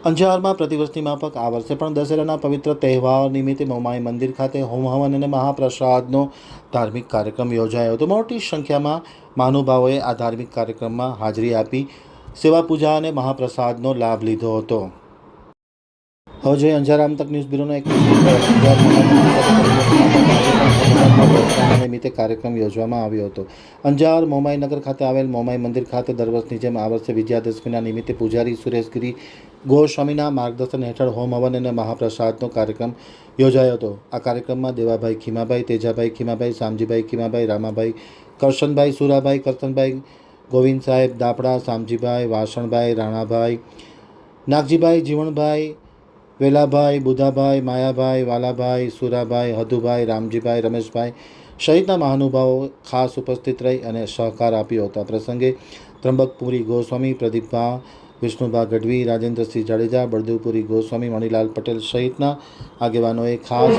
અંજારમાં પ્રતિવર્ષની માફક આ વર્ષે પણ દશેરાના પવિત્ર તહેવાર નિમિત્તે મોમાઈ મંદિર ખાતે હોમ હવન અને મહાપ્રસાદનો ધાર્મિક કાર્યક્રમ યોજાયો હતો। મોટી સંખ્યામાં મહાનુભાવોએ આ ધાર્મિક કાર્યક્રમમાં હાજરી આપી સેવા પૂજા અને મહાપ્રસાદનો લાભ લીધો હતો। હવે જોઈએ અંજાર આમતક ન્યૂઝ બ્યુરોનો એક નિમિત્તે કાર્યક્રમ યોજવામાં આવ્યો હતો। અંજાર મોમાઈ નગર ખાતે આવેલ મોમાઈ મંદિર ખાતે દર વર્ષની જેમ આ વર્ષે વિજયાદશમીના નિમિત્તે પૂજારી સુરેશગીરી ગોસ્વામીના માર્ગદર્શન હેઠળ હોમ હવન અને મહાપ્રસાદનો કાર્યક્રમ યોજાયો હતો। આ કાર્યક્રમમાં દેવાભાઈ ખીમાભાઈ, તેજાભાઈ ખીમાભાઈ, શામજીભાઈ ખીમાભાઈ, રામાભાઈ, કરશનભાઈ, સુરાભાઈ, કરશનભાઈ, ગોવિંદ સાહેબ દાપડા, શામજીભાઈ, વાસણભાઈ, રાણાભાઈ, નાગજીભાઈ, જીવણભાઈ, વેલાભાઈ, બુધાભાઈ, માયાભાઈ, વાલાભાઈ, સુરાભાઈ, હદુભાઈ, રામજીભાઈ, રમેશભાઈ સહિતના મહાનુભાવો ખાસ ઉપસ્થિત રહી અને સહકાર આપ્યો હતો। આ પ્રસંગે ત્રંબકપુરી ગોસ્વામી, પ્રદીપભા, વિષ્ણુભા ગઢવી, રાજેન્દ્રસિંહ જાડેજા, બળદેવપુરી ગોસ્વામી, મણિલાલ પટેલ સહિતના આગેવાનોએ ખાસ